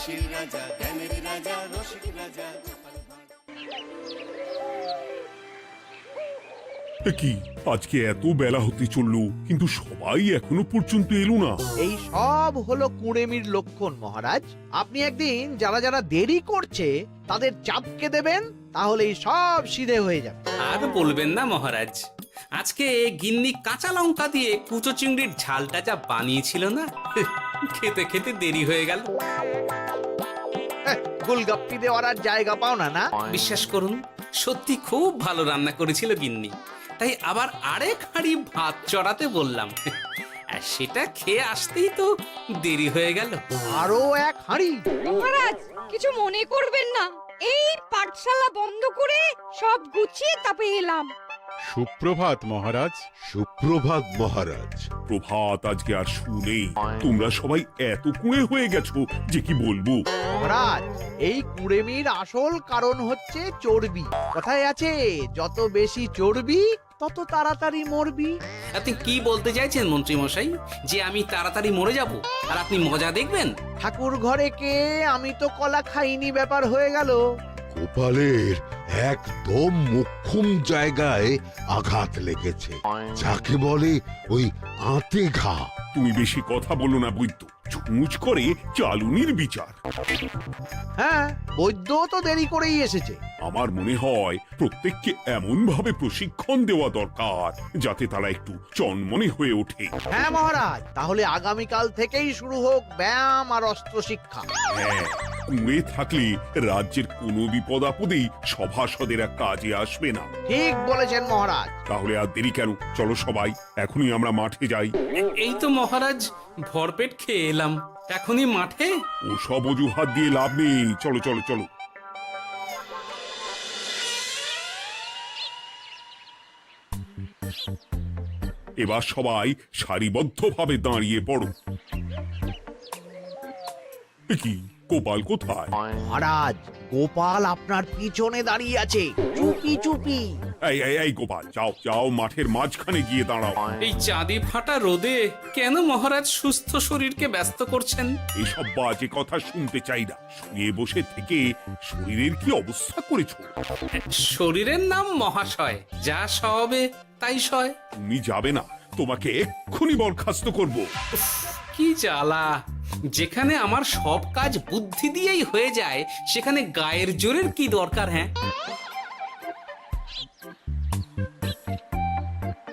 হাসির রাজা, জ্ঞানের রাজা, রসিক রাজা। কি আজকে এত বেলা হতে চললো, কিন্তু সবাই এখনো পর্যন্ত এলো না। এই সব হলো কুঁড়েমির লক্ষণ মহারাজ। আপনি একদিন যারা যারা দেরি করছে তাদের চাপকে দেবেন, তাহলেই সব সিধে হয়ে যাবে। আর বলবেন না মহারাজ, আজকে গিন্নি কাঁচা লঙ্কা দিয়ে কুচো চিংড়ির ঝালটা যা বানিয়েছিল না, খেতে খেতে দেরি হয়ে গেল। গোলগাপ্পি দেওয়ার আর জায়গা পাও না না? বিশ্বাস করুন, সত্যি খুব ভালো রান্না করেছিল গিন্নি, তাই আবার আরেক হাঁড়ি ভাত চড়াতে বললাম। আর সেটা খেয়ে আসতেই তো দেরি হয়ে গেল। আরো এক হাঁড়ি? মহারাজ কিছু মনে করবেন না, এই পাঠশালা বন্ধ করে সব গুছিয়ে তারপরে এলাম। সুপ্রভাত মহারাজ। সুপ্রভাত মহারাজ। প্রভাত আজকে আর শুনেই, তোমরা সবাই এত কুঁড়ে হয়ে গেছো যে কি বলবো। মহারাজ, এই কুঁড়েমির আসল কারণ হচ্ছে চর্বি। কথায় আছে, যত বেশি চর্বি তত তাড়াতাড়ি মরবি। আপনি কি বলতে চাইছেন মন্ত্রী মশাই, যে আমি তাড়াতাড়ি মরে যাব আর আপনি মজা দেখবেন? ঠাকুর ঘরে কে, আমি তো কলা খাইনি ব্যাপার হয়ে গেল। গোপালের একদম মোক্ষম জায়গায় আঘাত লেগেছে, যাকে বলে ওই আঁতে ঘা। তুমি বেশি কথা বলো না বৈদ্য, ছুঁচ করে চালুনির বিচার। হ্যাঁ, বৈদ্য তো দেরি করেই এসেছে। আমার মনে হয় প্রত্যেককে এমন ভাবে প্রশিক্ষণ দেওয়া দরকার যাতে তারা একটু চনমনে হয়ে ওঠে। হ্যাঁ মহারাজ, তাহলে আগামীকাল থেকেই শুরু হোক ব্যায়াম আর অস্ত্র শিক্ষা। হ্যাঁ, কুঁড়ে থাকলে রাজ্যের কোনো বিপদ আপদেই সভাসদেরা কাজে আসবে না। ঠিক বলেছেন মহারাজ। তাহলে আর দেরি কেন, চলো সবাই এখনই আমরা মাঠে যাই। এই তো মহারাজ ভরপেট খেয়ে এলাম, এখনই মাঠে? ও সব অজুহাত দিয়ে লাভ নেই, চলো চলো চলো। এবার সবাই সারিবদ্ধভাবে দাঁড়িয়ে পড়ো। এ কি, গোপাল কোথায়? মহারাজ, গোপাল আপনার পিছনে দাঁড়িয়ে আছে, চুপি চুপি। এই এই এই গোপাল, যাও যাও, মাঠের মাঝখানে গিয়ে দাঁড়াও। এই চাঁদি ফাটা রোদে কেন মহারাজ সুস্থ শরীরকে ব্যস্ত করছেন? এসব বাজে কথা শুনতে চাই না। শুয়ে বসে থেকে শরীরের কি অবস্থা করেছো? শরীরের নাম মহাশয়, যা সবে তাই সয়। তুমি যাবে না, তোমাকে এক্ষুনি বরখাস্ত করব। কি জ্বালা! যেখানে আমার সব কাজ বুদ্ধি দিয়েই হয়ে যায়, সেখানে গায়ের জোরের কি দরকার? হ্যাঁ,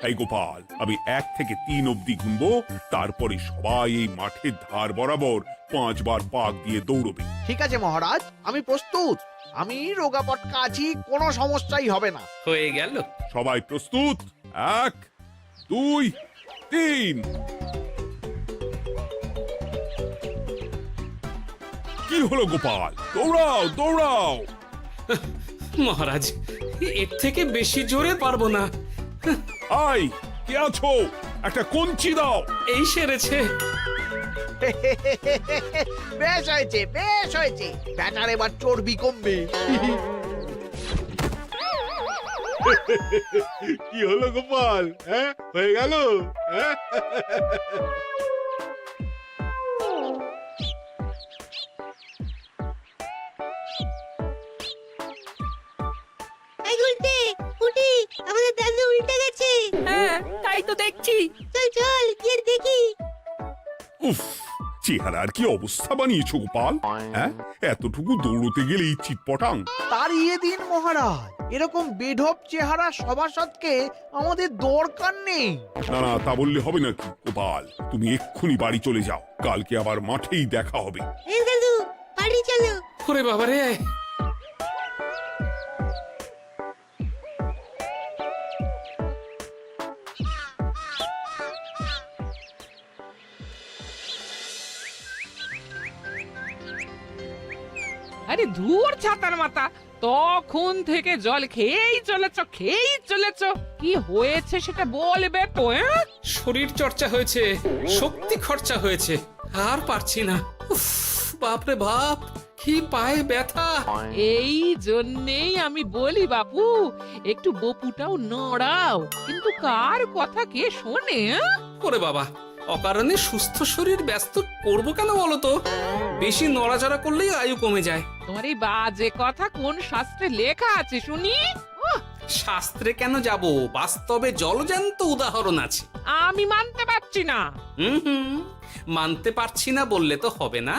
এই গোপাল, আমি 1 থেকে 3 অব্দি গুনবো, তারপরে সবাই এই মাঠের ধার বরাবর 5 বার পাক দিয়ে দৌড়বে। ঠিক আছে মহারাজ, আমি প্রস্তুত। আমি রোগাপটকা আছি, কোনো সমস্যাই হবে না। হয়ে গেল। সবাই প্রস্তুত? 1 2 3। কি হলো গোপাল, দৌড়াও দৌড়াও। মহারাজ, এর থেকে বেশি জোরে পারবো না। আই, কে আছো? একটা কঞ্চি দাও। এই সেরেছে। বেশ হয়েছে, বেশ হয়েছে। ব্যাটার এবার চর্বি কমবে। কি হলো গোপাল? হ্যাঁ, হয়ে গেল? হ্যাঁ? এই গুলটে, ফুটি, আমাদের দাদু উল্টে গেছে। হ্যাঁ, তাই তো দেখছি। চল চল গিয়ে দেখি। উফ, চেহারার কি অবস্থা বানিয়েছো গোপাল? হ্যাঁ, এতটুকু দৌড়তে গেলেই চিটপটাং। তাড়িয়ে দিন মহারাজ, এরকম বেঢপ চেহারা সভাসদকে আমাদের দরকার নেই। না না, তা বললে হবে নাকি গোপাল? তুমি এক্ষুনি বাড়ি চলে যাও, কালকে আবার মাঠেই দেখা হবে। এই দাদু, বাড়ি চলো। ওরে বাবারে! আরে ধুর ছাতার মাথা, তখন থেকে জল খেয়েই চলেছ। কি হয়েছে সেটা বলবে তো? শরীর চর্চা হয়েছে, শক্তি খরচা হয়েছে, আর পারছি না। উফ, বাপরে বাপ, কি পায়ে ব্যথা! এই জন্যেই আমি বলি বাপু, একটু বপুটাও নড়াও, কিন্তু কার কথা কে শোনে? ওরে বাবা, অকারণে সুস্থ শরীর ব্যস্ত করবো কেন বলো তো? বেশি নড়াচড়া করলেই আয়ু কমে যায়। তোমার এই বাজে কথা কোন শাস্ত্রে লেখা আছে শুনি? শাস্ত্রে কেন যাব, বাস্তবে জলজ্যান্ত উদাহরণ আছে। আমি মানতে পারছি না। হুম, মানতে পারছি না বললে তো হবে না,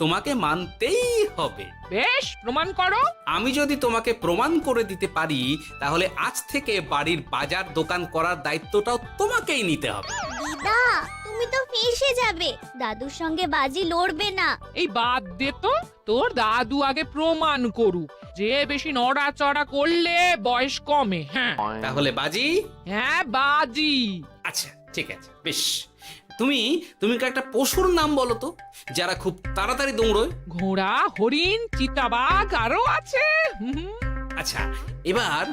তোমাকে মানতেই হবে। বেশ, প্রমাণ করো। আমি যদি তোমাকে প্রমাণ করে দিতে পারি, তাহলে আজ থেকে বাড়ির বাজার দোকান করার দায়িত্বটাও তোমাকেই নিতে হবে। দিদা তুমি তো ফেঁসে যাবে, দাদুর সঙ্গে বাজি লড়বে না। এই বাদ দে তো, তোর দাদু আগে প্রমাণ করুক যে বেশি নড়াচড়া করলে বয়স কমে। হ্যাঁ তাহলে বাজি? হ্যাঁ বাজি। আচ্ছা ঠিক আছে, বেশ। তুমি তুমি একটা পশুর নাম বলো তো, যারা খুব তাড়াতাড়ি দৌড়য়। ঘোড়া, হরিণ, চিতাবাঘ আরো আছে। আচ্ছা, এবার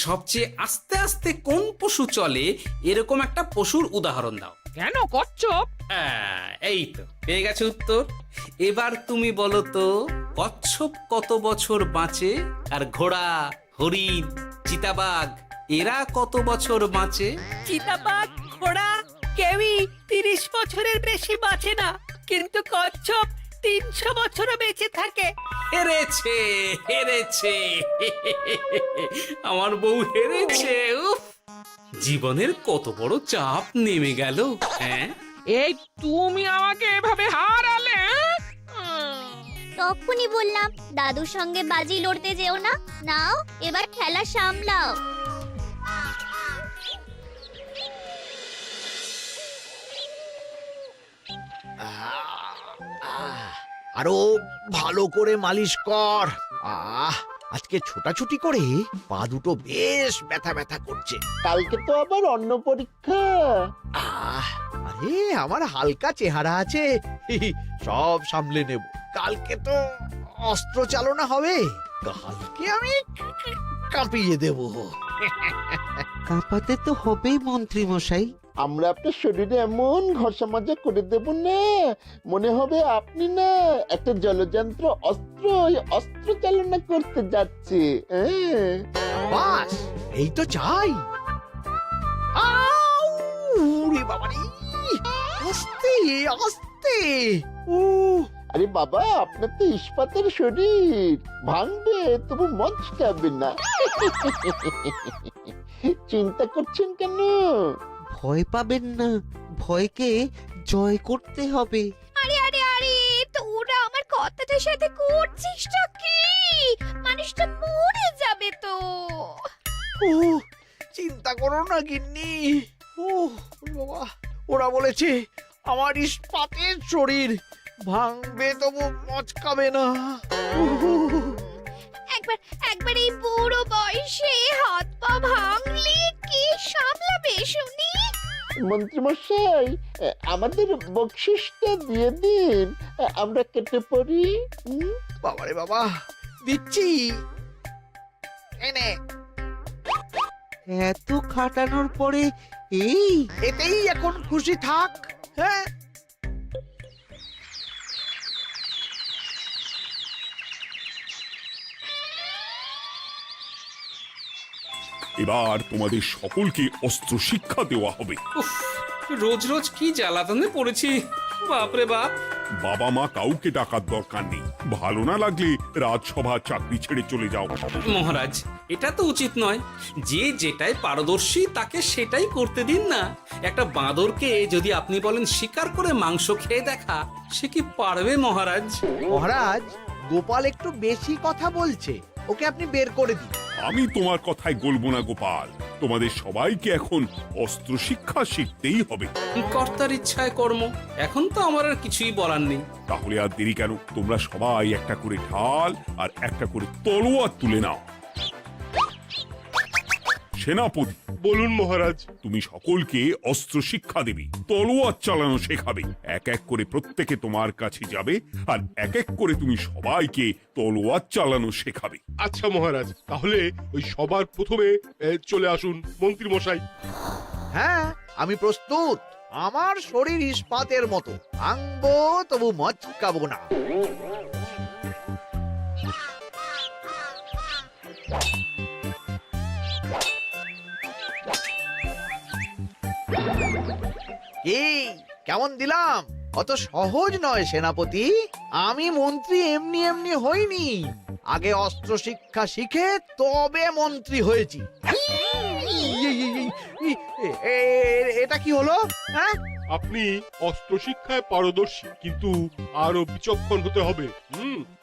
সবচেয়ে আস্তে আস্তে কোন পশু চলে এরকম একটা পশুর উদাহরণ দাও। কেন, কচ্ছপ? এই তো পেয়ে গেছে উত্তর। এবার তুমি বলো তো, কচ্ছপ কত বছর বাঁচে, আর ঘোড়া, হরিণ, চিতাবাঘ এরা কত বছর বাঁচে? চিতাবাঘ, ঘোড়া কেউই 30 বছরের বেশি বাঁচে না, কিন্তু কচ্ছপ 300 বছরও বেঁচে থাকে। হেরেছে, হেরেছে, আমার বউ হেরেছে। উফ, জীবনের কত বড় চাপ নেমে গেল। হ্যাঁ, এই তুমি আমাকে এভাবে হারালে? তখনই বললাম দাদুর সঙ্গে বাজি লড়তে যেও না। নাও এবার খেলা সামলাও। আরো ভালো করে মালিশ কর। আজকে ছোটাছুটি করে পা দুটো বেশ ব্যথা ব্যথা করছে। কালকে তো আবার অন্য পরীক্ষা। আরে আমার হালকা চেহারা আছে, সব সামলে নেব। কালকে তো অস্ত্র চালনা হবে, কালকে আমি কাঁপিয়ে দেব। কাঁপাতে তো হবেই মন্ত্রী মশাই। আমরা আপনার শরীরে এমন ঘষা মাজা করে দেব না, মনে হবে আপনি না একটা জলযন্ত্র অস্ত্র চালনা করতে যাচ্ছে। বাস এই তো চাই। বাবারে, আস্তে আস্তে। আরে বাবা, আপনার তো ইস্পাতের শরীর, ভাঙবে তবু মচকাবে না। চিন্তা করছেন কেন? ভয় পাবেন না, ভয়কে জয় করতে হবে। আরে আরে আরে, তোরা আমার কথাটার সাথে করছিসটা কি? মানুষটা মরে যাবে তো। চিন্তা করো না গিন্নি। বাবা, ওরা বলেছে আমার ইস্পাতের শরীর, ভাঙবে তবু মচকাবে না। একবার এই বুড়ো বয়সে হাত পা ভাঙলে কি সামলাবে শুনি? মন্ত্রী মশাই, আমাদের বকশিসটা দিয়ে দিন, আমরা কেটে পড়ি। বাবারে বাবা, দিচ্ছি। এনে এত খাটানোর পরে এতেই এখন খুশি থাক। হ্যাঁ, এবার তোমাদের সকলকে অস্ত্র শিক্ষা দেওয়া হবে। উফ, রোজ রোজ কি জ্বালাতনে পড়েছি, বাপরে বাপ। বাবা মা কাউকে ডাকার দরকার নেই, ভালো না লাগলে রাজসভা চাকরি ছেড়ে চলে যাও। মহারাজ, এটা তো উচিত নয়। যে যেটাই পারদর্শী তাকে সেটাই করতে দিন না। একটা বাঁদরকে যদি আপনি বলেন শিকার করে মাংস খেয়ে দেখা, সে কি পারবে মহারাজ? মহারাজ, গোপাল একটু বেশি কথা বলছে, ওকে আপনি বের করে দিন। আমি তোমার কথায় গলবো না গোপাল, তোমাদের সবাইকে এখন অস্ত্র শিক্ষা শিখতেই হবে। কর্তার ইচ্ছায় কর্ম, এখন তো আমার আর কিছুই বলার নেই। তাহলে আর দেরি কেন, তোমরা সবাই একটা করে ঢাল আর একটা করে তলোয়ার তুলে নাও। সেনাপতি, বলুন মহারাজ। তুমি সকলকে অস্ত্র শিক্ষা দেবে, তলোয়ার চালানো শেখাবে। এক এক করে প্রত্যেকে তোমার কাছে যাবে আর এক এক করে তুমি সবাইকে তলোয়ার চালানো শেখাবে। আচ্ছা মহারাজ, তাহলে ওই সবার প্রথমে চলে আসুন মন্ত্রী মশাই। হ্যাঁ, আমি প্রস্তুত। আমার শরীর ইস্পাতের মতো, ভাঙবো তবু মচকাবো না। কেমন দিলাম? অত সহজ নয় সেনাপতি। আমি মন্ত্রী এমনি এমনি হইনি, আগে অস্ত্র শিক্ষা শিখে তবে মন্ত্রী হয়েছি। এটা কি হলো? হ্যাঁ, আপনি অস্ত্র শিক্ষায় পারদর্শী, কিন্তু আরো বিচক্ষণ হতে হবে।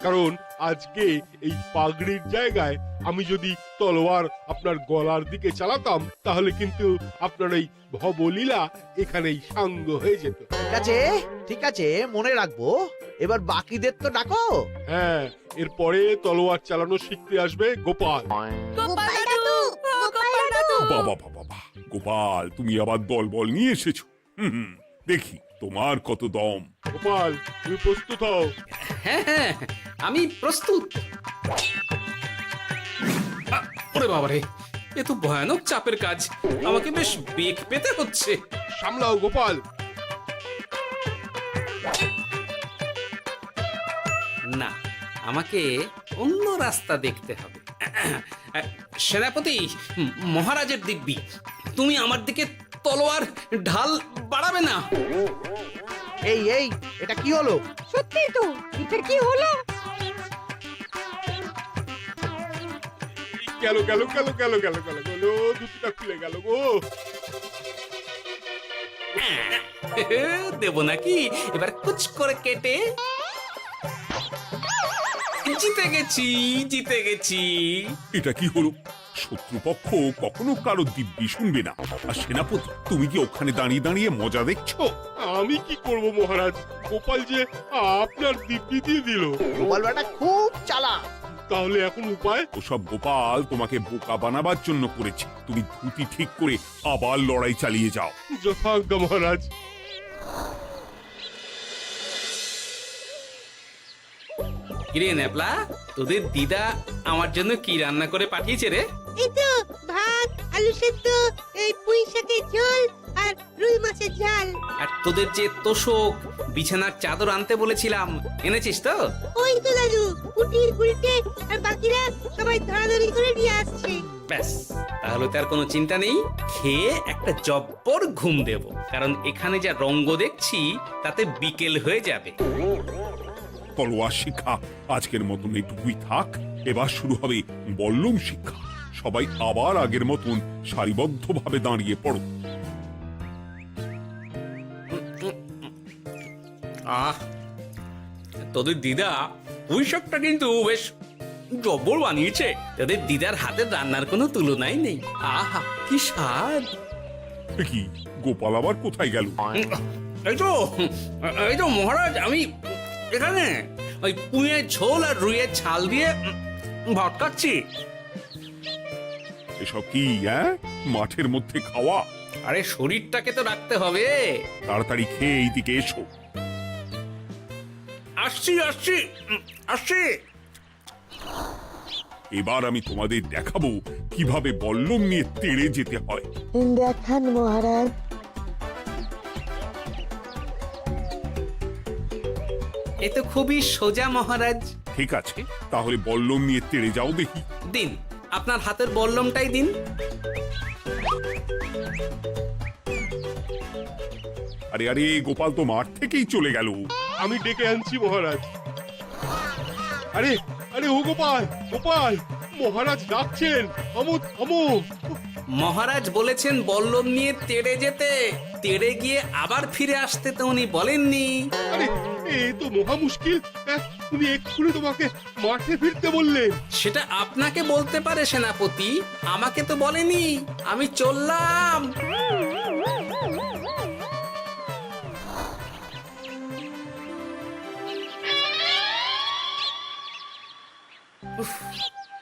কারণ আজকে এই পাগড়ির জায়গায় আমি যদি তলোয়ার আপনার গলার দিকে চালাতাম, তাহলে কিন্তু আপনার এই ভবলীলা এখানেই সাঙ্গ হয়ে যেত। ঠিক আছে ঠিক আছে, মনে রাখবো। এবার বাকিদের তো ডাকো। হ্যাঁ, এরপরে তলোয়ার চালানো শিখতে আসবে গোপাল। গোপাল দাদু, গোপাল দাদু। বাবা বাবা বাবা, গোপাল তুমি আবার দল বল নিয়ে এসেছো। দেখি তোমার কত দম। গোপাল, তুমি প্রস্তুত হও। হ্যাঁ হ্যাঁ, আমি প্রস্তুত। ওরে বাবারে, এ তো ভয়ানক চাপের কাজ। আমাকে বেশ বেগ পেতে হচ্ছে। সামলাও গোপাল। না, আমাকে অন্য রাস্তা দেখতে হবে। সেনাপতি, মহারাজের দিব্যি, তুমি আমার দিকে তলোয়ার ঢাল বাড়াবে না। এই এই, এটা কি হলো? সত্যি তো, এটা কি হলো? গেল গেল গেল গেল গেল গেল গেল, দুটিটা খুলে গেল গো। দেব নাকি এবার কুচ করে কেটে? জিতে গেছি, জিতে গেছি। এটা কি হলো? শত্রুপক্ষ কখনো কারো দিব্যি শুনবে না। আর সেনাপতি, তুমি কি ওখানে দাঁড়িয়ে দাঁড়িয়ে মজা দেখছো? আমি কি করব মহারাজ, গোপাল যে আপনার দিব্যি দিয়ে দিল। গোপাল বেটা খুব চালাক। তাহলে এখন উপায়? ওসব গোপাল তোমাকে বোকা বানাবার জন্য করেছে। তুমি ধুতি ঠিক করে আবার লড়াই চালিয়ে যাও। যথাজ্ঞা মহারাজ। কিরে ন্যাপলা, তোদের দিদা আমার জন্য কি রান্না করে পাঠিয়েছে রে? এই তো ভাত, আলু সেদ্ধ, এই পুঁই শাকের ঝোল আর রুই মাছের ঝাল। আর তোদের যে তোষক, বিছানার চাদর আনতে বলেছিলাম, এনেছিস তো? ওই তো দাদু, কুটির গুলটে আর বাকিরা সবাই ধরাধরি করে নিয়ে আসছে। ব্যাস, তাহলে তার কোনো চিন্তা নেই। খেয়ে একটা জব্বর ঘুম দেব, কারণ এখানে যা রঙ্গ দেখছি তাতে বিকেল হয়ে যাবে। তলোয়ার শিক্ষা আজকের মতন এইটুকুই থাক। এবার শুরু হবে বল্লম শিক্ষা। সবাই আবার আগের মতন সারিবদ্ধভাবে দাঁড়িয়ে পড়ো। আহ, তোদের দিদা পুঁইশাকটা কিন্তু বেশ জব্বর বানিয়েছে। তোদের দিদার হাতের রান্নার কোনো তুলনাই নেই। আহা, কি স্বাদ! কি গোপাল আবার কোথায় গেল? এই তো মহারাজ, আমি এখানে ওই পুঁইয়ের ঝোল আর রুইয়ের ছাল দিয়ে ভাত খাচ্ছি। এসব কি মাঠের মধ্যে খাওয়া? আরে শরীরটাকে তো রাখতে হবে। তাড়াতাড়ি খেয়ে এইদিকে এসো। আসছি আসছি আসছি। এবার আমি তোমাদের দেখাবো কিভাবে বল্লম নিয়ে তেড়ে যেতে হয়। দেখান মহারাজ। এ তো খুবই সোজা মহারাজ। ঠিক আছে, তাহলে বল্লম নিয়ে তেড়ে যাও দেখি। দিন, আপনার হাতের বল্লমটাই দিন। আরে আরে, গোপাল তো মাঠ থেকেই চলে গেল। আমি ডেকে আনছি মহারাজ। আরে আরে, ও গোপাল, গোপাল, মহারাজ ডাকছেন। থামো থামো। মহারাজ বলেছেন বল্লম নিয়ে তেড়ে যেতে। তেড়ে গিয়ে আবার ফিরে আসতে তো উনি বলেননি। আরে, এ তো মহা মুশকিল। উনি এক্ষুনি তোমাকে মাঠে ফিরতে বললেন। সেটা আপনাকে বলতে পারে সেনাপতি, আমাকে তো বলেনি। আমি চললাম।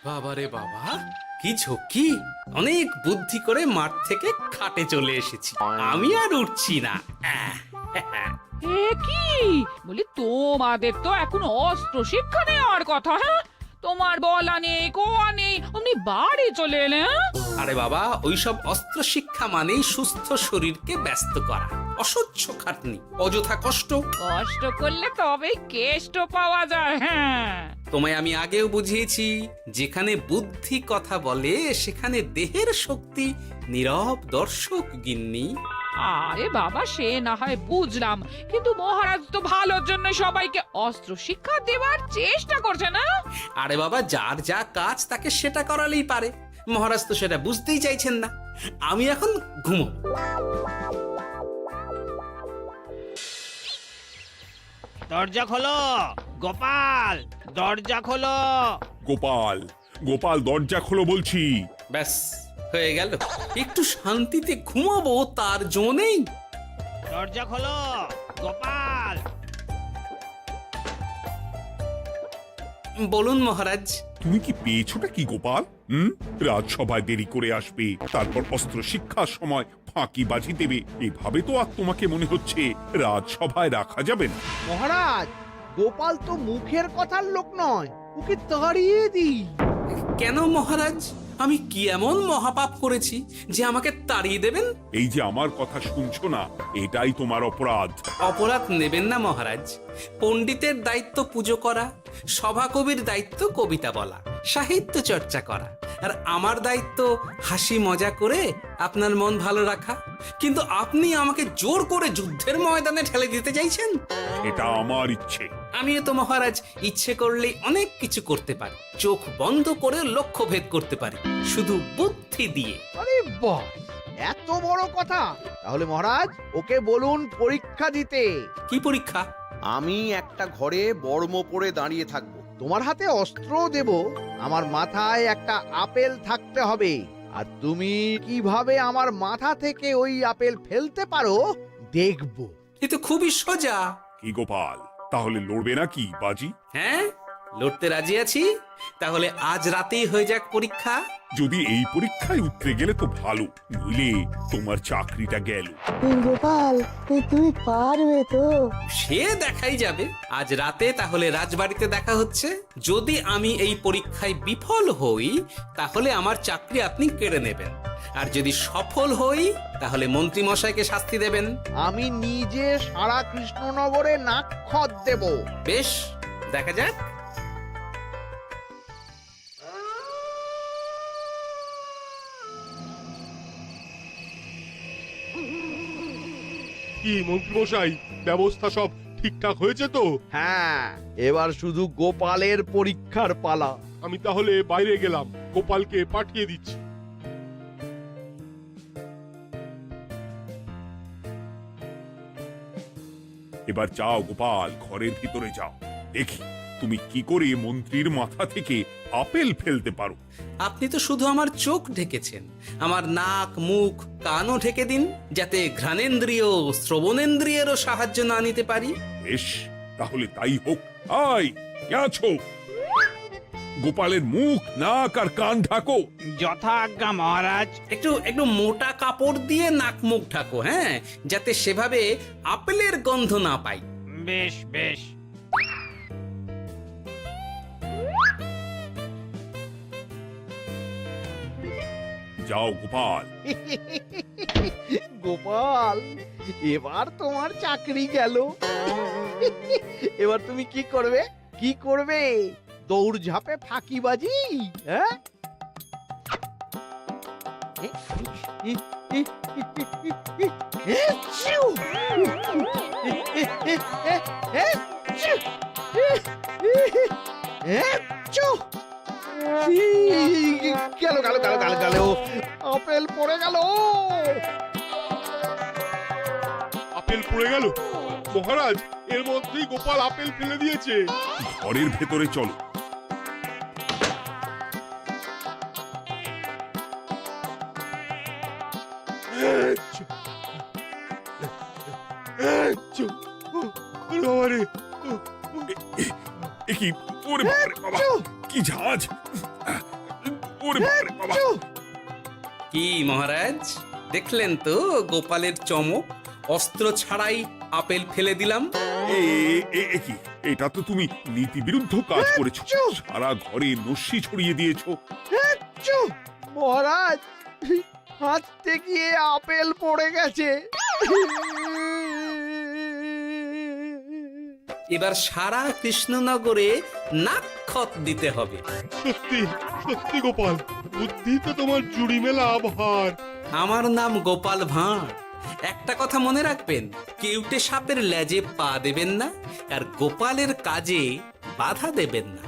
বাবারে বাবা, কি ঝক্কি! অনেক বুদ্ধি করে মাঠ থেকে খাটে চলে এসেছি। আমি আর উঠছি না। এ কি বলি, তোমাদের তো এখন অস্ত্র শিক্ষা নেওয়ার কথা। হ্যাঁ, তোমার বলা নেই, কোয়া নেই, অমনি বাড়ি চলে এলে। আরে বাবা, ওইসব অস্ত্র শিক্ষা মানেই সুস্থ শরীরকে ব্যস্ত করা, অসহ্য খাটনি, অযথা কষ্ট। কষ্ট করলে তবেই কেষ্ট পাওয়া যায়। হ্যাঁ, তোমায় আমি আগেও বুঝিয়েছি, যেখানে বুদ্ধি কথা বলে সেখানে দেহের শক্তি নীরব দর্শক গিন্নি। আরে বাবা, সে না হয় বুঝলাম, কিন্তু মহারাজ তো ভালোর জন্য সবাইকে অস্ত্র শিক্ষা দেওয়ার চেষ্টা করছে না? আরে বাবা, যার যা কাজ তাকে সেটা করালেই পারে। মহারাজ তো সেটা বুঝতেই চাইছেন না। আমি এখন ঘুমো। দরজা খোলো গোপাল, দরজা খোলো। গোপাল, গোপাল দরজা খোলো বলছি। ব্যাস হয়ে গেল। একটু শান্তিতে ঘুমাবো তার জো নেই। দরজা খোলো গোপাল। বলুন মহারাজ। তুমি কি পেয়েছোটা কি গোপাল? রাজসভায় দেরি করে আসবে, তারপর অস্ত্র শিক্ষার সময় ফাঁকিবাজি দেবে, এভাবে তো আর তোমাকে মনে হচ্ছে রাজসভায় রাখা যাবে না। মহারাজ, গোপাল তো মুখের কথার লোক নয়, ওকে তাড়িয়ে দিই। কেন মহারাজ? আমি কি এমন মহাপাপ করেছি যে আমাকে তাড়িয়ে দেবেন? এই যে আমার কথা শুনছো না, এটাই তোমার অপরাধ। অপরাধ নেবেন না মহারাজ। পণ্ডিতের দায়িত্ব পুজো করা, সভাকবির দায়িত্ব কবিতা বলা, সাহিত্য চর্চা করা, আর আমার দায়িত্ব হাসি মজা করে আপনার মন ভালো রাখা। কিন্তু আপনি আমাকে জোর করে যুদ্ধের ময়দানে ঠেলে দিতে চাইছেন। এটা আমার ইচ্ছে। আমিও তো মহারাজ ইচ্ছে করলেই অনেক কিছু করতে পারি। চোখ বন্ধ করে লক্ষ্য ভেদ করতে পারি, শুধু বুদ্ধি দিয়ে। আরে বাহ, এত বড় কথা! তাহলে মহারাজ, ওকে বলুন পরীক্ষা দিতে। কি পরীক্ষা? আমি একটা ঘরে বর্ম পরে দাঁড়িয়ে থাকবো। তোমার হাতে অস্ত্র দেব, আমার মাথায় একটা আপেল থাকতে হবে, আর তুমি কিভাবে আমার মাথা থেকে ওই আপেল ফেলতে পারো দেখব। এ তো খুবই সোজা। কি গোপাল, তাহলে লড়বে নাকি বাজি? হ্যাঁ, লড়তে রাজি আছি। তাহলে আজ রাতেই হয়ে যাক পরীক্ষা। যদি এই পরীক্ষায় উতরে গেলে তো ভালো, নইলে তোমার চাকরিটা গেল। গোপাল, তুমি পারবে তো? সে দেখাই যাবে। আজ রাতে তাহলে রাজবাড়িতে দেখা হচ্ছে। যদি আমি এই পরীক্ষায় বিফল হই, তাহলে আমার চাকরি আপনি কেড়ে নেবেন। আর যদি সফল হই, তাহলে মন্ত্রী মশাইকে শাস্তি দেবেন। আমি নিজে সারা কৃষ্ণনগরে নাক্ষত দেব। বেশ, দেখা যাক। কি মন্ত্রীমশাই, ব্যবস্থা সব ঠিকঠাক হয়েছে তো? হ্যাঁ, এবার শুধু গোপালের পরীক্ষার পালা। আমি তাহলে বাইরে গেলাম, গোপালকে পাঠিয়ে দিচ্ছি। এবার যাও গোপাল, ঘরের ভিতরে যাও, দেখি তুমি কি করে মন্ত্রীর মাথা থেকে আপেল ফেলতে পারো। আপনি তো শুধু আমার চোখ ঢেকেছেন, আমার নাক মুখ কানও ঢেকে দিন, যাতে ঘ্রাণেন্দ্রিয় শ্রবণেন্দ্রিয়েরও সাহায্য না নিতে পারি। বেশ, তাহলে তাই হোক। আয়, কে আছো? গোপালের মুখ নাক আর কান ঢাকো। যথা আজ্ঞা মহারাজ। একটু মোটা কাপড় দিয়ে নাক মুখ ঢাকো, হ্যাঁ, যাতে সেভাবে আপেলের গন্ধ না পাই। বেশ বেশ। যাও গোপাল। গোপাল, এবার তোমার চাকরি গেল। এবার তুমি কি করবে? কি করবে? দৌড় ঝাঁপে ফাঁকিবাজি? হ্যাঁ? গেল গেল গেল গেল গেল, আপেল পড়ে গেল। আপেল পড়ে গেল? মহারাজ, এর মধ্যেই গোপাল আপেল ফেলে দিয়েছে। ঘরের ভেতরে চলো। কি ওরে বাবারে বাবা, কি ঝাঁজ! ওরে বাবারে বাবা। কি মহারাজ, দেখলেন তো গোপালের চমক? অস্ত্র ছাড়াই আপেল ফেলে দিলাম। কি, এটা তো তুমি নীতি বিরুদ্ধ কাজ করেছো। সারা ঘরে নস্যি ছড়িয়ে দিয়েছো। মহারাজ, হাঁটতে গিয়ে আপেল পড়ে গেছে। এবার সারা কৃষ্ণনগরে নাক্ষত দিতে হবে। সত্যি সত্যি গোপাল, বুদ্ধি তো তোমার জুড়ি মেলা আভার। আমার নাম গোপাল ভাঁড়, একটা কথা মনে রাখবেন, কেউটে সাপের লেজে পা দেবেন না, আর গোপালের কাজে বাধা দেবেন না।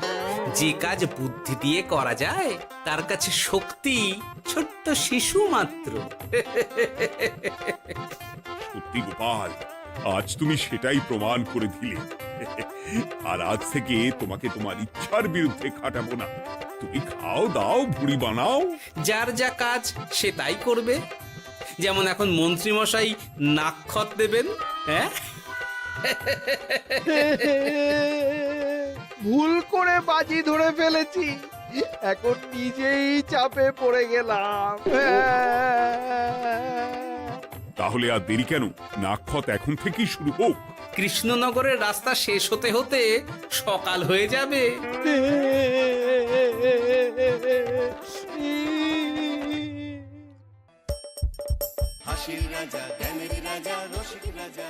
যে কাজ বুদ্ধি দিয়ে করা যায় তার কাছে শক্তি ছোট্ট শিশু মাত্র। সত্যি গোপাল, আজ তুমি সেটাই প্রমাণ করে দিলে। আর আজ থেকে তোমাকে তোমার ইচ্ছার বিরুদ্ধে খাটাবো না। তুমি খাও দাও, ভুড়ি বানাও। যার যা কাজ সে তাই করবে। যেমন এখন মন্ত্রী মশাই নাক্ষত দেবেন। হ্যাঁ, ভুল করে বাজি ধরে ফেলেছি, এখন নিজেই চাপে পড়ে গেলাম। তাহলে আর দেরি কেন? নাক্ষত এখন থেকেই শুরু হোক। কৃষ্ণনগরের রাস্তা শেষ হতে হতে সকাল হয়ে যাবে। হাসির রাজা, জ্ঞানের রাজা, রসিক রাজা।